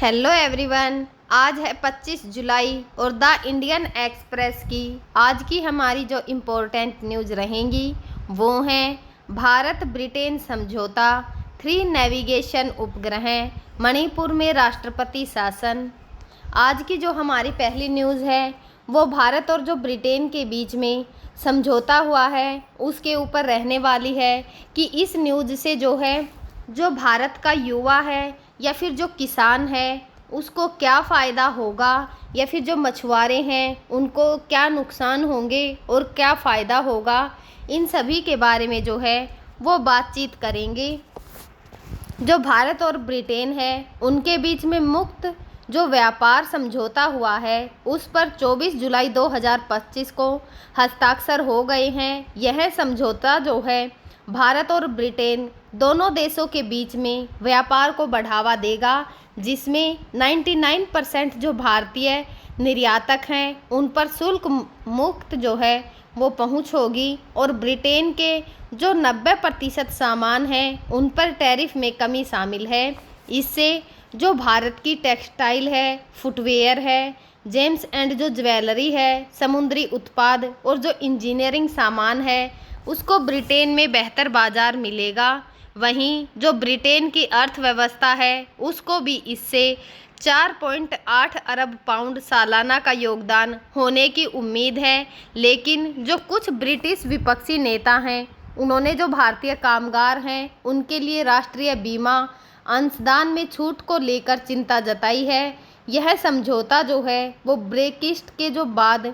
Hello everyone. आज है 25 जुलाई और द इंडियन एक्सप्रेस की आज की हमारी जो इम्पोर्टेंट न्यूज़ रहेंगी वो हैं भारत ब्रिटेन समझौता, 3 नेविगेशन उपग्रह, मणिपुर में राष्ट्रपति शासन। आज की जो हमारी पहली न्यूज़ है वो भारत और जो ब्रिटेन के बीच में समझौता हुआ है उसके ऊपर रहने वाली है कि इस न्यूज़ से जो है जो भारत का युवा है या फिर जो किसान है उसको क्या फ़ायदा होगा या फिर जो मछुआरे हैं उनको क्या नुकसान होंगे और क्या फ़ायदा होगा, इन सभी के बारे में जो है वो बातचीत करेंगे। जो भारत और ब्रिटेन है उनके बीच में मुक्त जो व्यापार समझौता हुआ है उस पर 24 जुलाई 2025 को हस्ताक्षर हो गए हैं। यह समझौता जो है भारत और ब्रिटेन दोनों देशों के बीच में व्यापार को बढ़ावा देगा, जिसमें 99% जो भारतीय निर्यातक हैं उन पर शुल्क मुक्त जो है वो पहुंच होगी और ब्रिटेन के जो 90% सामान हैं उन पर टैरिफ में कमी शामिल है। इससे जो भारत की टेक्सटाइल है, फुटवेयर है, जेम्स एंड जो ज्वेलरी है, समुद्री उत्पाद और जो इंजीनियरिंग सामान है उसको ब्रिटेन में बेहतर बाज़ार मिलेगा। वहीं जो ब्रिटेन की अर्थव्यवस्था है उसको भी इससे 4.8 अरब पाउंड सालाना का योगदान होने की उम्मीद है। लेकिन जो कुछ ब्रिटिश विपक्षी नेता हैं उन्होंने जो भारतीय कामगार हैं उनके लिए राष्ट्रीय बीमा अंशदान में छूट को लेकर चिंता जताई है। यह समझौता जो है वो ब्रेक्सिट के जो बाद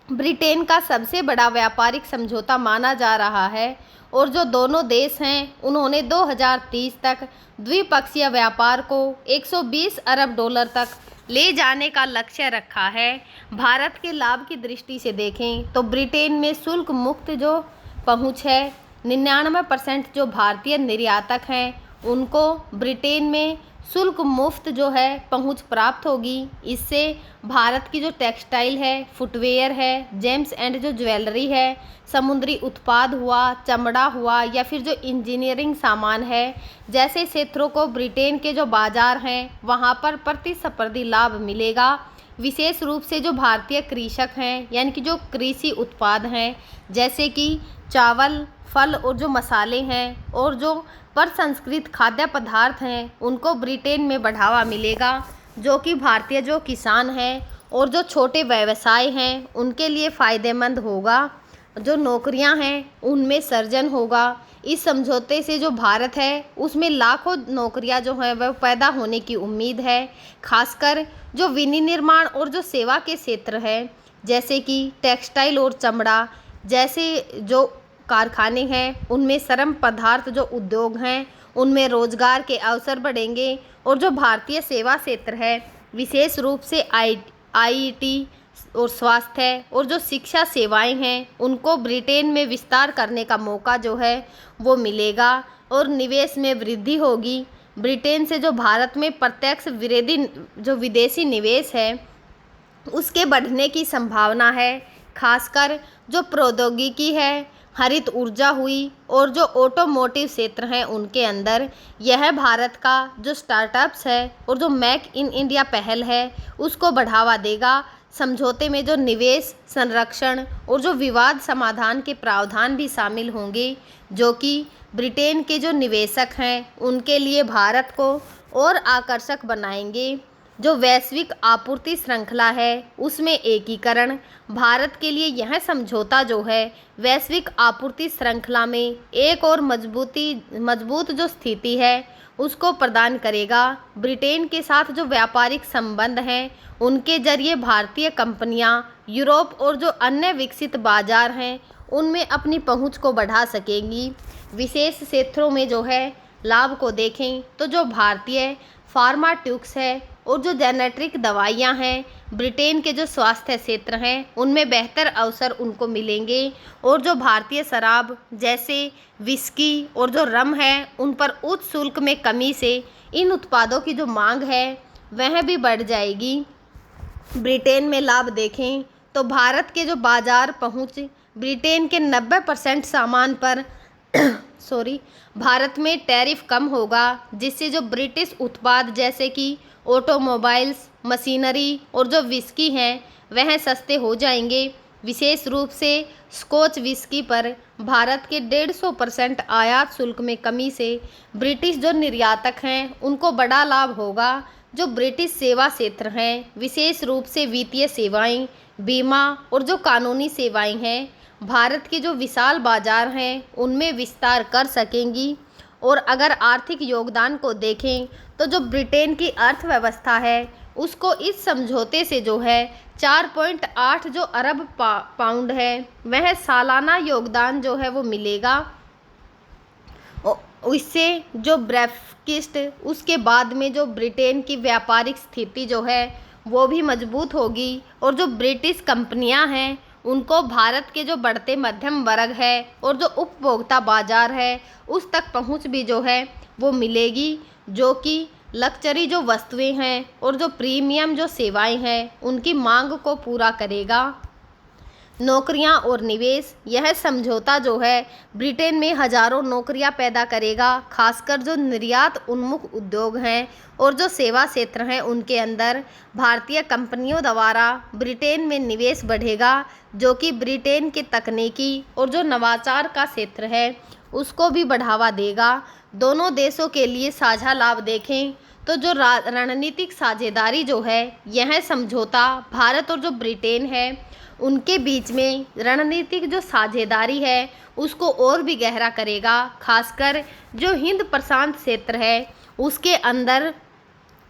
ब्रिटेन का सबसे बड़ा व्यापारिक समझौता माना जा रहा है और जो दोनों देश हैं उन्होंने 2030 तक द्विपक्षीय व्यापार को 120 अरब डॉलर तक ले जाने का लक्ष्य रखा है। भारत के लाभ की दृष्टि से देखें तो ब्रिटेन में शुल्क मुक्त जो पहुंच है, 99% जो भारतीय निर्यातक हैं उनको ब्रिटेन में शुल्क मुफ्त जो है पहुंच प्राप्त होगी। इससे भारत की जो टेक्सटाइल है, फुटवेयर है, जेम्स एंड जो ज्वेलरी है, समुद्री उत्पाद हुआ, चमड़ा हुआ या फिर जो इंजीनियरिंग सामान है जैसे क्षेत्रों को ब्रिटेन के जो बाज़ार हैं वहां पर प्रतिस्पर्धी लाभ मिलेगा। विशेष रूप से जो भारतीय कृषक हैं यानी कि जो कृषि उत्पाद हैं जैसे कि चावल, फल और जो मसाले हैं और जो प्रसंस्कृत खाद्य पदार्थ हैं उनको ब्रिटेन में बढ़ावा मिलेगा, जो कि भारतीय जो किसान हैं और जो छोटे व्यवसाय हैं उनके लिए फ़ायदेमंद होगा। जो नौकरियां हैं उनमें सृजन होगा। इस समझौते से जो भारत है उसमें लाखों नौकरियां जो हैं वह पैदा होने की उम्मीद है। खासकर जो विनिर्माण और जो सेवा के क्षेत्र है जैसे कि टेक्सटाइल और चमड़ा जैसे जो कारखाने हैं उनमें श्रम पदार्थ जो उद्योग हैं उनमें रोजगार के अवसर बढ़ेंगे और जो भारतीय सेवा क्षेत्र है विशेष रूप से आईटी और स्वास्थ्य और जो शिक्षा सेवाएं हैं उनको ब्रिटेन में विस्तार करने का मौका जो है वो मिलेगा और निवेश में वृद्धि होगी। ब्रिटेन से जो भारत में प्रत्यक्ष विदेशी निवेश है उसके बढ़ने की संभावना है। खासकर जो प्रौद्योगिकी है, हरित ऊर्जा हुई और जो ऑटोमोटिव क्षेत्र हैं उनके अंदर यह भारत का जो स्टार्टअप्स है और जो मेक इन इंडिया पहल है उसको बढ़ावा देगा। समझौते में जो निवेश संरक्षण और जो विवाद समाधान के प्रावधान भी शामिल होंगे, जो कि ब्रिटेन के जो निवेशक हैं उनके लिए भारत को और आकर्षक बनाएंगे। जो वैश्विक आपूर्ति श्रृंखला है उसमें एकीकरण, भारत के लिए यह समझौता जो है वैश्विक आपूर्ति श्रृंखला में एक और मजबूत जो स्थिति है उसको प्रदान करेगा। ब्रिटेन के साथ जो व्यापारिक संबंध हैं उनके जरिए भारतीय कंपनियां यूरोप और जो अन्य विकसित बाजार हैं उनमें अपनी पहुंच को बढ़ा सकेंगी। विशेष क्षेत्रों में जो है लाभ को देखें तो जो भारतीय फार्माट्यूक्स है और जो जेनेरिक दवाइयां हैं, ब्रिटेन के जो स्वास्थ्य क्षेत्र हैं उनमें बेहतर अवसर उनको मिलेंगे और जो भारतीय शराब जैसे विस्की और जो रम है उन पर उच्च शुल्क में कमी से इन उत्पादों की जो मांग है वह भी बढ़ जाएगी। ब्रिटेन में लाभ देखें तो भारत के जो बाजार पहुंच ब्रिटेन के 90% सामान पर भारत में टैरिफ कम होगा, जिससे जो ब्रिटिश उत्पाद जैसे कि ऑटोमोबाइल्स, मशीनरी और जो विस्की हैं वह सस्ते हो जाएंगे। विशेष रूप से स्कॉच विस्की पर भारत के 150% आयात शुल्क में कमी से ब्रिटिश जो निर्यातक हैं उनको बड़ा लाभ होगा। जो ब्रिटिश सेवा क्षेत्र हैं, विशेष रूप से वित्तीय सेवाएं, बीमा और जो कानूनी सेवाएं हैं, भारत के जो विशाल बाजार हैं उनमें विस्तार कर सकेंगी। और अगर आर्थिक योगदान को देखें तो जो ब्रिटेन की अर्थव्यवस्था है उसको इस समझौते से जो है 4.8 जो अरब पाउंड है वह सालाना योगदान जो है वो मिलेगा। इससे जो ब्रेक्सिट उसके बाद में जो ब्रिटेन की व्यापारिक स्थिति जो है वो भी मजबूत होगी और जो ब्रिटिश कंपनियां हैं उनको भारत के जो बढ़ते मध्यम वर्ग है और जो उपभोक्ता बाजार है उस तक पहुंच भी जो है वो मिलेगी, जो कि लग्जरी जो वस्तुएं हैं और जो प्रीमियम जो सेवाएं हैं उनकी मांग को पूरा करेगा। नौकरियां और निवेश, यह समझौता जो है ब्रिटेन में हजारों नौकरियां पैदा करेगा, खासकर जो निर्यात उन्मुख उद्योग हैं और जो सेवा क्षेत्र हैं उनके अंदर भारतीय कंपनियों द्वारा ब्रिटेन में निवेश बढ़ेगा, जो कि ब्रिटेन के तकनीकी और जो नवाचार का क्षेत्र है उसको भी बढ़ावा देगा। दोनों देशों के लिए साझा लाभ देखें तो जो रणनीतिक साझेदारी जो है, यह समझौता भारत और जो ब्रिटेन है उनके बीच में रणनीतिक जो साझेदारी है उसको और भी गहरा करेगा। खासकर जो हिंद प्रशांत क्षेत्र है उसके अंदर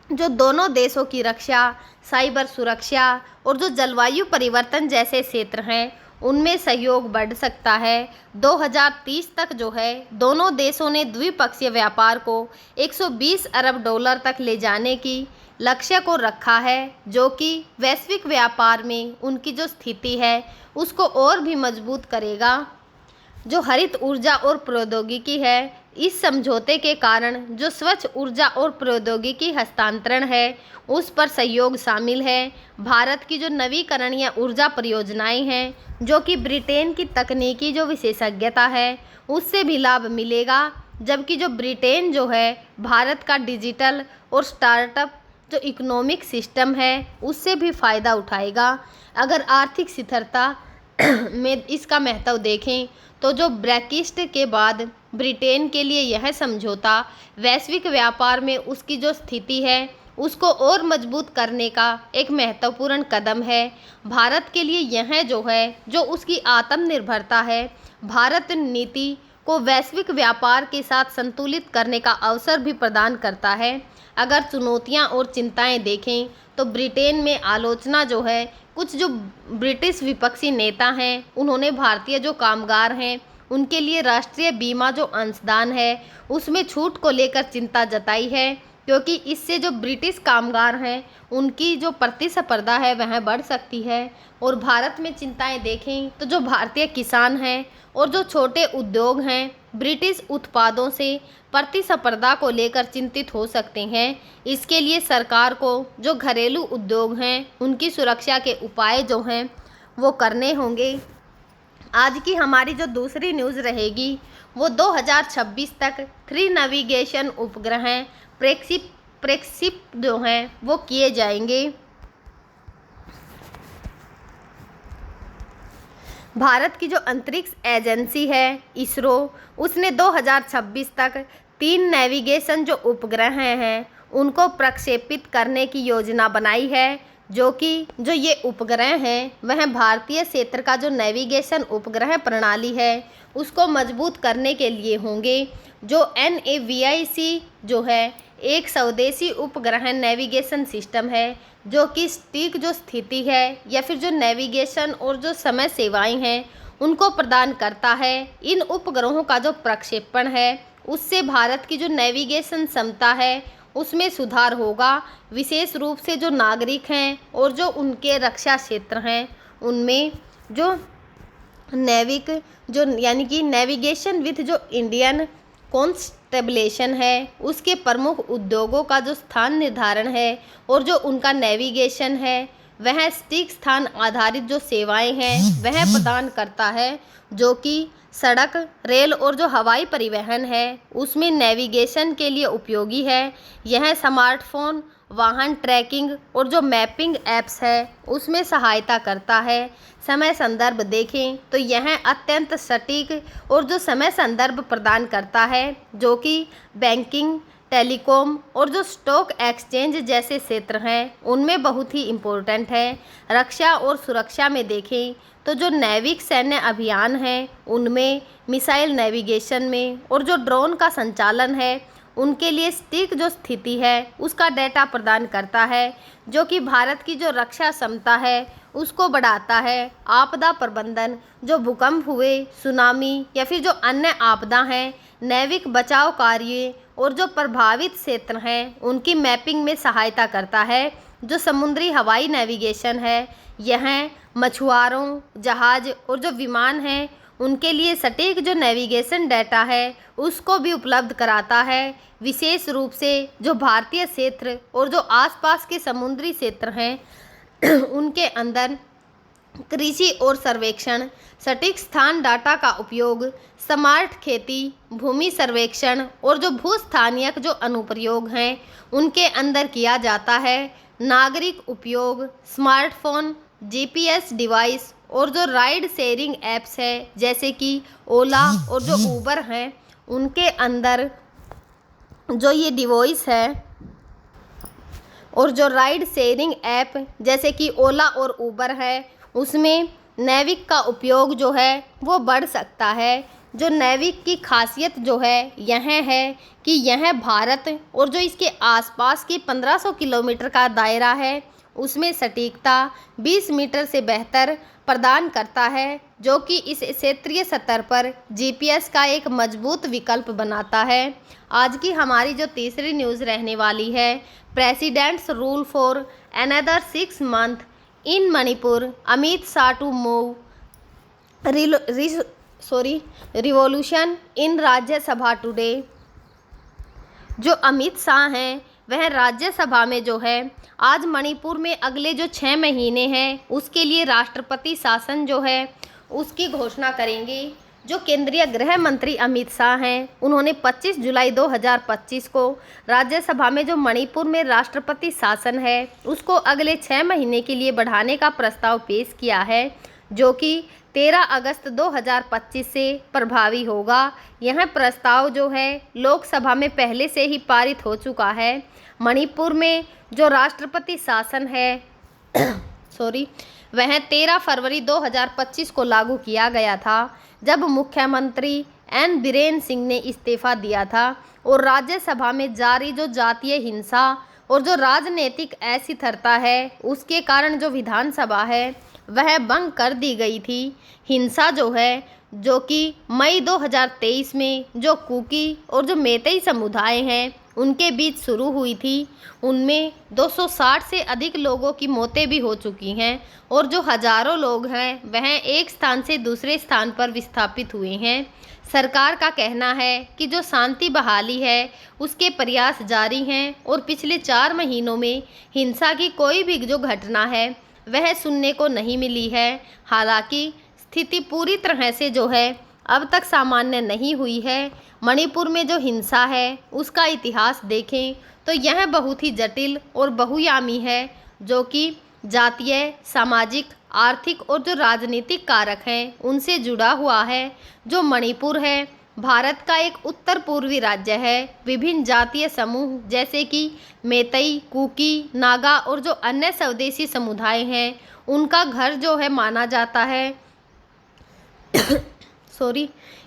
जो दोनों देशों की रक्षा, साइबर सुरक्षा और जो जलवायु परिवर्तन जैसे क्षेत्र हैं उनमें सहयोग बढ़ सकता है। 2030 तक जो है दोनों देशों ने द्विपक्षीय व्यापार को 120 अरब डॉलर तक ले जाने की लक्ष्य को रखा है, जो कि वैश्विक व्यापार में उनकी जो स्थिति है उसको और भी मजबूत करेगा। जो हरित ऊर्जा और प्रौद्योगिकी है, इस समझौते के कारण जो स्वच्छ ऊर्जा और प्रौद्योगिकी हस्तांतरण है उस पर सहयोग शामिल है। भारत की जो नवीकरणीय ऊर्जा परियोजनाएं हैं, जो कि ब्रिटेन की तकनीकी जो विशेषज्ञता है उससे भी लाभ मिलेगा, जबकि जो ब्रिटेन जो है भारत का डिजिटल और स्टार्टअप जो इकोनॉमिक सिस्टम है उससे भी फ़ायदा उठाएगा। अगर आर्थिक स्थिरता में इसका महत्व देखें तो जो ब्रेक्सिट के बाद ब्रिटेन के लिए यह समझौता वैश्विक व्यापार में उसकी जो स्थिति है उसको और मजबूत करने का एक महत्वपूर्ण कदम है। भारत के लिए यह जो है जो उसकी आत्मनिर्भरता है, भारत नीति को वैश्विक व्यापार के साथ संतुलित करने का अवसर भी प्रदान करता है। अगर चुनौतियां और चिंताएं देखें तो ब्रिटेन में आलोचना जो है, कुछ जो ब्रिटिश विपक्षी नेता हैं उन्होंने भारतीय जो कामगार हैं उनके लिए राष्ट्रीय बीमा जो अंशदान है उसमें छूट को लेकर चिंता जताई है, क्योंकि इससे जो ब्रिटिश कामगार हैं उनकी जो प्रतिस्पर्धा है वह बढ़ सकती है। और भारत में चिंताएं देखें तो जो भारतीय किसान हैं और जो छोटे उद्योग हैं ब्रिटिश उत्पादों से प्रतिस्पर्धा को लेकर चिंतित हो सकते हैं। इसके लिए सरकार को जो घरेलू उद्योग हैं उनकी सुरक्षा के उपाय जो हैं वो करने होंगे। आज की हमारी जो दूसरी न्यूज़ रहेगी वो 2026 तक 3 नेविगेशन उपग्रह प्रक्षेपित जो हैं वो किए जाएंगे। भारत की जो अंतरिक्ष एजेंसी है इसरो, उसने 2026 तक 3 नेविगेशन जो उपग्रह हैं उनको प्रक्षेपित करने की योजना बनाई है, जो ये उपग्रह हैं वह भारतीय क्षेत्र का जो नेविगेशन उपग्रह प्रणाली है उसको मजबूत करने के लिए होंगे। जो NAVIC जो है एक स्वदेशी उपग्रह नेविगेशन सिस्टम है, जो कि सटीक जो स्थिति है या फिर जो नेविगेशन और जो समय सेवाएं हैं उनको प्रदान करता है। इन उपग्रहों का जो प्रक्षेपण है उससे भारत की जो नेविगेशन क्षमता है उसमें सुधार होगा। विशेष रूप से जो नागरिक हैं और जो उनके रक्षा क्षेत्र हैं उनमें जो यानी कि नेविगेशन विथ जो इंडियन कॉन्स्टेबलेशन है उसके प्रमुख उद्योगों का जो स्थान निर्धारण है और जो उनका नेविगेशन है वह सटीक स्थान आधारित जो सेवाएं हैं वह प्रदान करता है, जो कि सड़क, रेल और जो हवाई परिवहन है उसमें नेविगेशन के लिए उपयोगी है। यह स्मार्टफोन, वाहन ट्रैकिंग और जो मैपिंग ऐप्स है उसमें सहायता करता है। समय संदर्भ देखें तो यह अत्यंत सटीक और जो समय संदर्भ प्रदान करता है, जो कि बैंकिंग, टेलीकॉम और जो स्टॉक एक्सचेंज जैसे क्षेत्र हैं उनमें बहुत ही इम्पोर्टेंट है। रक्षा और सुरक्षा में देखें तो जो नैविक सैन्य अभियान हैं उनमें, मिसाइल नेविगेशन में और जो ड्रोन का संचालन है उनके लिए सटीक जो स्थिति है उसका डेटा प्रदान करता है, जो कि भारत की जो रक्षा क्षमता है उसको बढ़ाता है। आपदा प्रबंधन, जो भूकंप हुए, सुनामी या फिर जो अन्य आपदा हैं, नैविक बचाव कार्य और जो प्रभावित क्षेत्र हैं उनकी मैपिंग में सहायता करता है। जो समुद्री हवाई नेविगेशन है यह मछुआरों, जहाज और जो विमान हैं उनके लिए सटीक जो नेविगेशन डाटा है उसको भी उपलब्ध कराता है। विशेष रूप से जो भारतीय क्षेत्र और जो आसपास के समुद्री क्षेत्र हैं उनके अंदर कृषि और सर्वेक्षण, सटीक स्थान डाटा का उपयोग, स्मार्ट खेती, भूमि सर्वेक्षण और जो भूस्थानिक जो अनुप्रयोग हैं उनके अंदर किया जाता है। नागरिक उपयोग, स्मार्टफोन, जीपीएस डिवाइस और जो राइड शेयरिंग ऐप्स है जैसे कि ओला और जो ऊबर हैं उनके अंदर जो ये डिवाइस है और जो राइड शेयरिंग ऐप जैसे कि ओला और ऊबर है उसमें नैविक का उपयोग जो है वो बढ़ सकता है। जो नैविक की खासियत जो है यह है कि यह भारत और जो इसके आसपास की 1500 किलोमीटर का दायरा है उसमें सटीकता 20 मीटर से बेहतर प्रदान करता है, जो कि इस क्षेत्रीय स्तर पर जीपीएस का एक मजबूत विकल्प बनाता है। आज की हमारी जो तीसरी न्यूज़ रहने वाली है, presidents rule for another 6 month in Manipur, Amit Shah to move revolution in Rajya Sabha today. जो अमित शाह हैं वह राज्यसभा में जो है आज मणिपुर में अगले जो 6 महीने हैं उसके लिए राष्ट्रपति शासन जो है उसकी घोषणा करेंगे। जो केंद्रीय गृह मंत्री अमित शाह हैं उन्होंने 25 जुलाई 2025 को राज्यसभा में जो मणिपुर में राष्ट्रपति शासन है उसको अगले 6 महीने के लिए बढ़ाने का प्रस्ताव पेश किया है, जो कि 13 अगस्त 2025 से प्रभावी होगा। यह प्रस्ताव जो है लोकसभा में पहले से ही पारित हो चुका है। मणिपुर में जो राष्ट्रपति शासन है वह 13 फरवरी 2025 को लागू किया गया था, जब मुख्यमंत्री एन बीरेन सिंह ने इस्तीफा दिया था और राज्यसभा में जारी जो जातीय हिंसा और जो राजनीतिक अस्थिरता है उसके कारण जो विधानसभा है वह भंग कर दी गई थी। हिंसा जो है जो कि मई 2023 में जो कुकी और जो मेतई समुदाय हैं उनके बीच शुरू हुई थी, उनमें 260 से अधिक लोगों की मौतें भी हो चुकी हैं और जो हजारों लोग हैं वह एक स्थान से दूसरे स्थान पर विस्थापित हुए हैं। सरकार का कहना है कि जो शांति बहाली है उसके प्रयास जारी हैं और पिछले 4 महीनों में हिंसा की कोई भी जो घटना है वह सुनने को नहीं मिली है। हालांकि स्थिति पूरी तरह से जो है अब तक सामान्य नहीं हुई है। मणिपुर में जो हिंसा है उसका इतिहास देखें तो यह बहुत ही जटिल और बहुआयामी है, जो कि जातीय, सामाजिक, आर्थिक और जो राजनीतिक कारक हैं उनसे जुड़ा हुआ है। जो मणिपुर है भारत का एक उत्तर पूर्वी राज्य है। विभिन्न जातीय समूह जैसे कि मेतई, कुकी, नागा और जो अन्य स्वदेशी समुदाय हैं उनका घर जो है माना जाता है।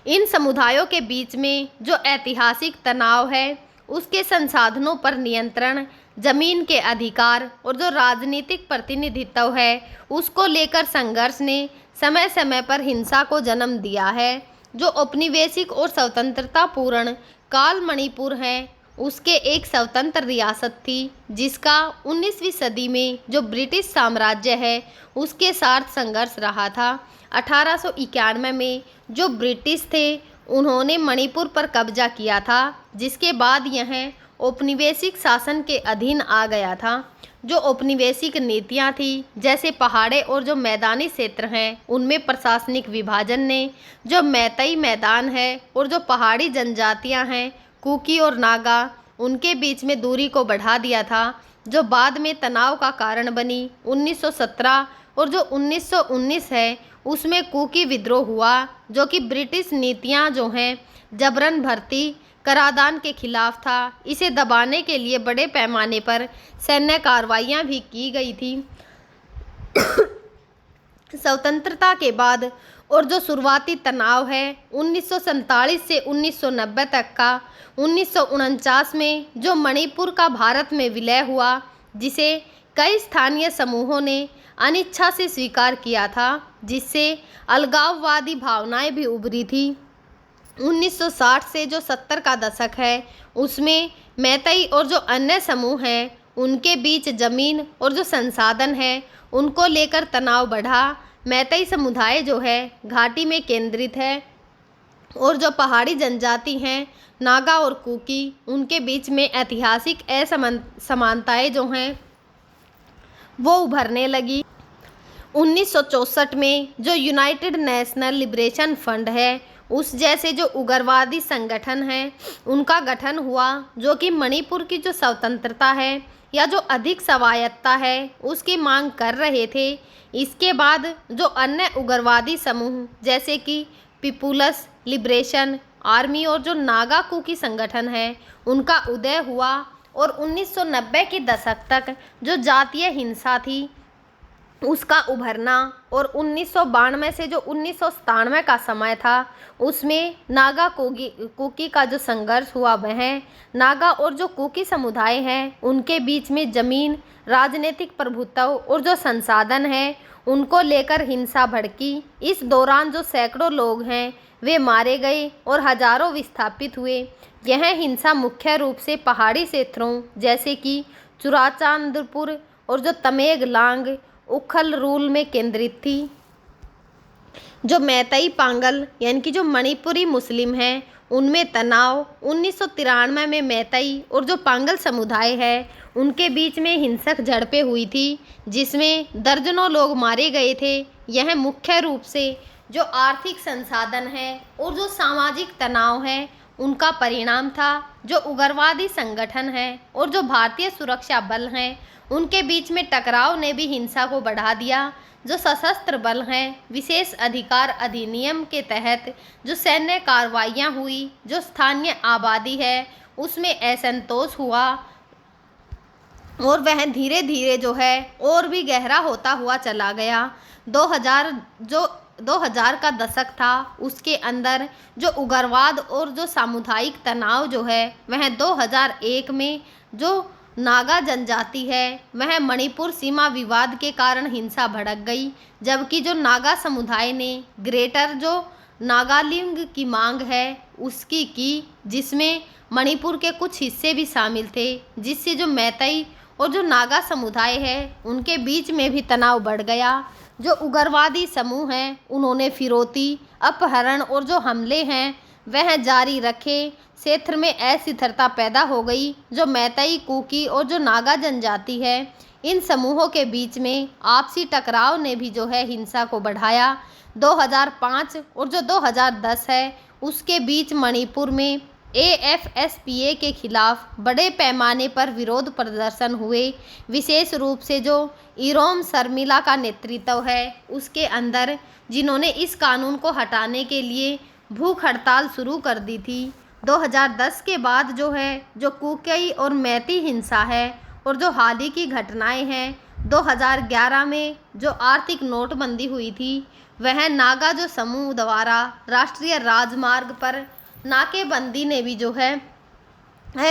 इन समुदायों के बीच में जो ऐतिहासिक तनाव है उसके संसाधनों पर नियंत्रण, जमीन के अधिकार और जो राजनीतिक प्रतिनिधित्व है उसको लेकर संघर्ष ने समय समय पर हिंसा को जन्म दिया है। जो औपनिवेशिक और स्वतंत्रतापूर्ण काल मणिपुर है उसके एक स्वतंत्र रियासत थी, जिसका 19वीं सदी में जो ब्रिटिश साम्राज्य है उसके साथ संघर्ष रहा था। 1891 में जो ब्रिटिश थे उन्होंने मणिपुर पर कब्जा किया था, जिसके बाद यह औपनिवेशिक शासन के अधीन आ गया था। जो औपनिवेशिक नीतियां थी, जैसे पहाड़े और जो मैदानी क्षेत्र हैं उनमें प्रशासनिक विभाजन ने जो मैतेई मैदान है और जो पहाड़ी जनजातियां हैं कुकी और नागा, उनके बीच में दूरी को बढ़ा दिया था, जो बाद में तनाव का कारण बनी। 1917 और जो 1919 है उसमें कुकी विद्रोह हुआ, जो कि ब्रिटिश नीतियां जो हैं जबरन भर्ती कराधान के खिलाफ था। इसे दबाने के लिए बड़े पैमाने पर सैन्य कार्रवाइयां भी की गई थी। स्वतंत्रता के बाद और जो शुरुआती तनाव है 1947 से 1990 तक का, 1949 में जो मणिपुर का भारत में विलय हुआ, जिसे कई स्थानीय समूहों ने अनिच्छा से स्वीकार किया था, जिससे अलगाववादी भावनाएं भी उभरी थी। 1960 से जो 70 का दशक है उसमें मैतेई और जो अन्य समूह हैं उनके बीच जमीन और जो संसाधन है उनको लेकर तनाव बढ़ा। मैतेई समुदाय जो है घाटी में केंद्रित है और जो पहाड़ी जनजाति हैं नागा और कुकी, उनके बीच में ऐतिहासिक असमानताएं जो हैं वो उभरने लगी। 1964 में जो यूनाइटेड नेशनल लिबरेशन फ्रंट है उस जैसे जो उग्रवादी संगठन हैं उनका गठन हुआ, जो कि मणिपुर की जो स्वतंत्रता है या जो अधिक स्वायत्तता है उसकी मांग कर रहे थे। इसके बाद जो अन्य उग्रवादी समूह जैसे कि पीपुल्स लिबरेशन आर्मी और जो नागा कुकी संगठन है उनका उदय हुआ और 1990 के दशक तक जो जातीय हिंसा थी उसका उभरना और 1992 से जो 1997 का समय था उसमें नागा कुकी का जो संघर्ष हुआ वह नागा और जो कुकी समुदाय हैं उनके बीच में जमीन, राजनीतिक प्रभुत्व और जो संसाधन हैं उनको लेकर हिंसा भड़की। इस दौरान जो सैकड़ों लोग हैं वे मारे गए और हजारों विस्थापित हुए। यह हिंसा मुख्य रूप से पहाड़ी क्षेत्रों जैसे कि चुराचांदपुर और जो तमेंगलांग उखल रूल में केंद्रित थी। जो मैतेई पांगल यानी कि जो मणिपुरी मुस्लिम हैं उनमें तनाव 1993 में मैतेई और जो पांगल समुदाय है उनके बीच में हिंसक झड़पें हुई थी, जिसमें दर्जनों लोग मारे गए थे। यह मुख्य रूप से जो आर्थिक संसाधन है और जो सामाजिक तनाव है उनका परिणाम था। जो उग्रवादी संगठन है और जो भारतीय सुरक्षा बल हैं उनके बीच में टकराव ने भी हिंसा को बढ़ा दिया। जो सशस्त्र बल हैं विशेष अधिकार अधिनियम के तहत जो सैन्य कार्रवाइयाँ हुई, जो स्थानीय आबादी है उसमें असंतोष हुआ और वह धीरे धीरे जो है और भी गहरा होता हुआ चला गया। 2000 का दशक था उसके अंदर जो उग्रवाद और जो सामुदायिक तनाव जो है वह 2001 में जो नागा जनजाति है वह मणिपुर सीमा विवाद के कारण हिंसा भड़क गई, जबकि जो नागा समुदाय ने ग्रेटर जो नागालिंग की मांग है उसकी की, जिसमें मणिपुर के कुछ हिस्से भी शामिल थे, जिससे जो मैतेई और जो नागा समुदाय है उनके बीच में भी तनाव बढ़ गया। जो उग्रवादी समूह हैं उन्होंने फिरौती, अपहरण और जो हमले हैं वह जारी रखे। क्षेत्र में अस्थिरता पैदा हो गई। जो मैतेई, कुकी और जो नागा जनजाति है इन समूहों के बीच में आपसी टकराव ने भी जो है हिंसा को बढ़ाया। 2005 और जो 2010 है उसके बीच मणिपुर में AFSPA के खिलाफ बड़े पैमाने पर विरोध प्रदर्शन हुए। विशेष रूप से जो इरोम शर्मिला का नेतृत्व है उसके अंदर, जिन्होंने इस कानून को हटाने के लिए भूख हड़ताल शुरू कर दी थी। 2010 के बाद जो है जो कुकी और मैती हिंसा है और जो हाल ही की घटनाएं हैं, 2011 में जो आर्थिक नोटबंदी हुई थी वह नागा जो समूह द्वारा राष्ट्रीय राजमार्ग पर नाकेबंदी ने भी जो है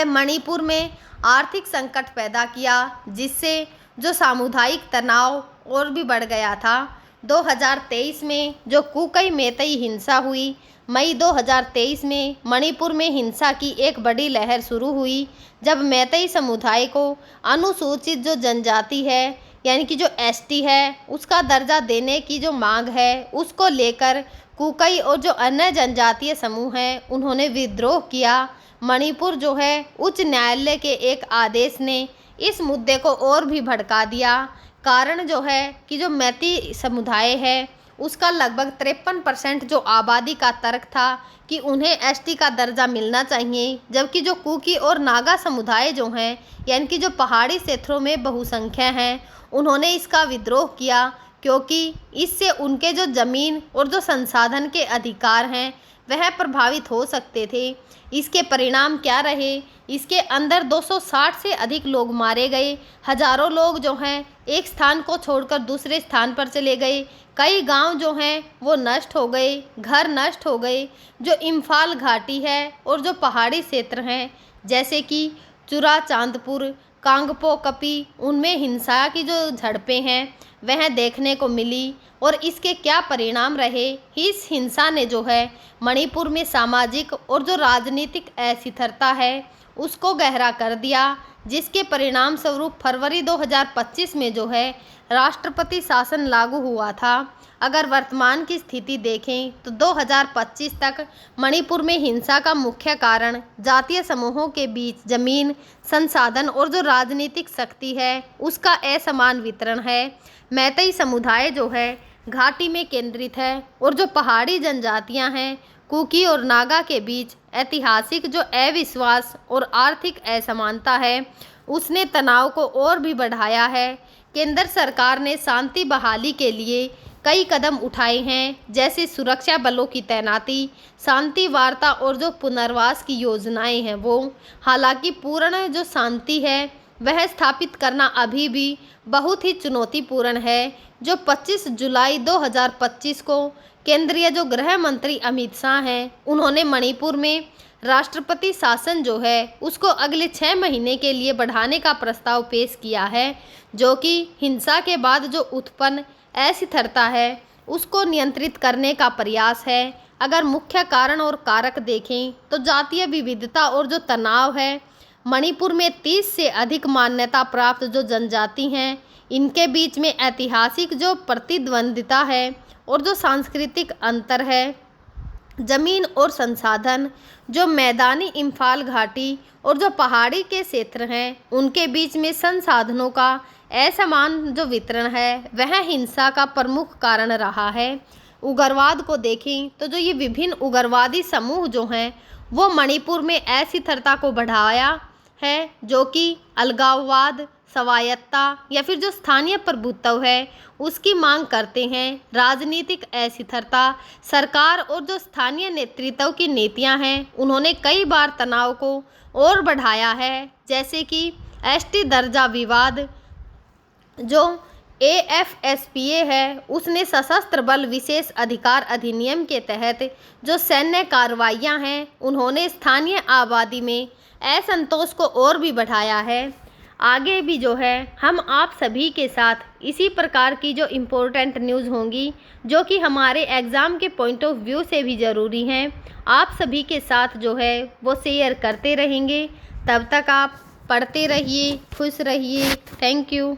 मणिपुर में आर्थिक संकट पैदा किया, जिससे जो सामुदायिक तनाव और भी बढ़ गया था। 2023 में जो कुकी मैतेई हिंसा हुई, मई 2023 में मणिपुर में हिंसा की एक बड़ी लहर शुरू हुई, जब मैतेई समुदाय को अनुसूचित जो जनजाति है यानी कि जो ST है उसका दर्जा देने की जो मांग है उसको लेकर कुकी और जो अन्य जनजातीय समूह हैं उन्होंने विद्रोह किया। मणिपुर जो है उच्च न्यायालय के एक आदेश ने इस मुद्दे को और भी भड़का दिया। कारण जो है कि जो मैती समुदाय है उसका लगभग 53% जो आबादी का तर्क था कि उन्हें एसटी का दर्जा मिलना चाहिए, जबकि जो कुकी और नागा समुदाय जो हैं यानी कि जो पहाड़ी क्षेत्रों में बहुसंख्या हैं उन्होंने इसका विद्रोह किया, क्योंकि इससे उनके जो ज़मीन और जो संसाधन के अधिकार हैं वह प्रभावित हो सकते थे। इसके परिणाम क्या रहे? इसके अंदर 260 से अधिक लोग मारे गए, हजारों लोग जो हैं एक स्थान को छोड़कर दूसरे स्थान पर चले गए, कई गांव जो हैं वो नष्ट हो गए, घर नष्ट हो गए। जो इम्फाल घाटी है और जो पहाड़ी क्षेत्र हैं जैसे कि चुरा चांदपुर, कांगपो कपी, उनमें हिंसा की जो झड़पें हैं वह देखने को मिली। और इसके क्या परिणाम रहे? इस हिंसा ने जो है मणिपुर में सामाजिक और जो राजनीतिक अस्थिरता है उसको गहरा कर दिया, जिसके परिणाम स्वरूप फरवरी 2025 में जो है राष्ट्रपति शासन लागू हुआ था। अगर वर्तमान की स्थिति देखें तो 2025 तक मणिपुर में हिंसा का मुख्य कारण जातीय समूहों के बीच जमीन, संसाधन और जो राजनीतिक शक्ति है उसका असमान वितरण है। मैतेई समुदाय जो है घाटी में केंद्रित है और जो पहाड़ी जनजातियां हैं कुकी और नागा के बीच ऐतिहासिक जो अविश्वास और आर्थिक असमानता है उसने तनाव को और भी बढ़ाया है। केंद्र सरकार ने शांति बहाली के लिए कई कदम उठाए हैं, जैसे सुरक्षा बलों की तैनाती, शांति वार्ता और जो पुनर्वास की योजनाएं हैं वो। हालांकि पूर्ण जो शांति है वह स्थापित करना अभी भी बहुत ही चुनौतीपूर्ण है। जो 25 जुलाई 2025 को केंद्रीय जो गृह मंत्री अमित शाह हैं उन्होंने मणिपुर में राष्ट्रपति शासन जो है उसको अगले 6 महीने के लिए बढ़ाने का प्रस्ताव पेश किया है, जो कि हिंसा के बाद जो उत्पन्न अस्थिरता है उसको नियंत्रित करने का प्रयास है। अगर मुख्य कारण और कारक देखें तो जातीय विविधता और जो तनाव है, मणिपुर में 30 से अधिक मान्यता प्राप्त जो जनजाति हैं इनके बीच में ऐतिहासिक जो प्रतिद्वंदिता है और जो सांस्कृतिक अंतर है, जमीन और संसाधन, जो मैदानी इम्फाल घाटी और जो पहाड़ी के क्षेत्र हैं उनके बीच में संसाधनों का असमान जो वितरण है वह हिंसा का प्रमुख कारण रहा है। उग्रवाद को देखें तो जो ये विभिन्न उग्रवादी समूह जो हैं वो मणिपुर में अस्थिरता को बढ़ाया है, जो कि अलगाववाद, स्वायत्ता या फिर जो स्थानीय प्रभुत्व है उसकी मांग करते हैं। राजनीतिक अस्थिरता, सरकार और जो स्थानीय नेतृत्व की नीतियां हैं उन्होंने कई बार तनाव को और बढ़ाया है, जैसे कि एसटी दर्जा विवाद। जो AFSPA है उसने सशस्त्र बल विशेष अधिकार अधिनियम के तहत जो सैन्य कार्रवाइयां हैं उन्होंने स्थानीय आबादी में असंतोष को और भी बढ़ाया है। आगे भी जो है हम आप सभी के साथ इसी प्रकार की जो इम्पोर्टेंट न्यूज़ होंगी जो कि हमारे एग्ज़ाम के पॉइंट ऑफ व्यू से भी ज़रूरी हैं, आप सभी के साथ जो है वो शेयर करते रहेंगे। तब तक आप पढ़ते रहिए, खुश रहिए। Thank you.